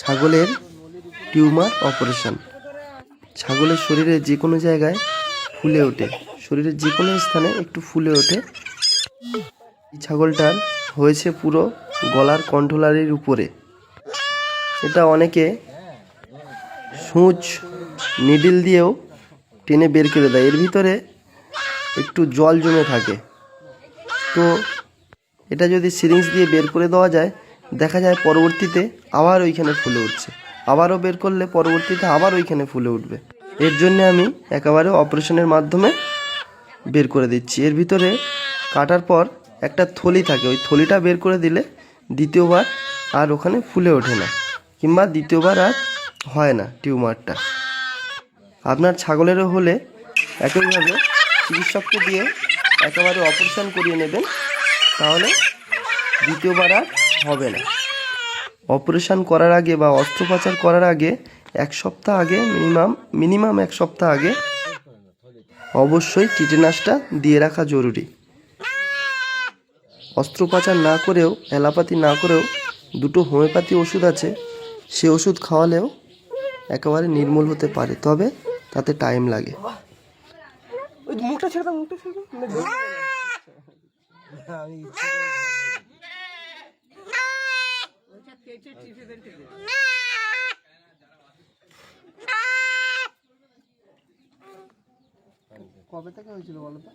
ছাগলের tumour operation. ছাগলের শরীরে যে কোনো জায়গায় ফুলে ওঠে, শরীরের যে কোনো স্থানে একটু ফুলে ওঠে। এই ছাগলটার হয়েছে পুরো গলার কণ্ঠলালির উপরে। এটা অনেকে সূচ নিডল দিয়েও টেনে বের করে দেয়, এর ভিতরে একটু জল জমে থাকে। তো এটা যদি সিরিঞ্জ দিয়ে বের করে দেওয়া যায়, দেখা যায় পরবর্তীতে আবার ওইখানে ফুলে উঠছে, আবারও বের করলে পরবর্তীতে আবার ওইখানে ফুলে উঠবে। এর জন্য আমি একেবারে অপারেশনের মাধ্যমে বের করে দিচ্ছি। এর ভিতরে কাটার পর একটা থলি থাকে, ওই থলিটা বের করে দিলে দ্বিতীয়বার আর ওখানে ফুলে ওঠে না, কিংবা দ্বিতীয়বার আর হয় না টিউমারটা। আপনার ছাগলেরও হলে একইভাবে চিকিৎসককে দিয়ে একেবারে অপারেশন করিয়ে নেবেন, তাহলে দ্বিতীয়বার আর হবে না। অপারেশন করার আগে বা অস্ত্রোপচার করার আগে এক সপ্তাহ আগে মিনিমাম এক সপ্তাহ আগে অবশ্যই টিটেনাসটা দিয়ে রাখা জরুরি। অস্ত্রোপচার না করেও, অ্যালোপ্যাথি না করেও দুটো হোমিওপ্যাথি ওষুধ আছে, সে ওষুধ খাওয়ালেও একেবারে নির্মূল হতে পারে, তবে তাতে টাইম লাগে। কবে থেকে হয়েছিল বলো তো?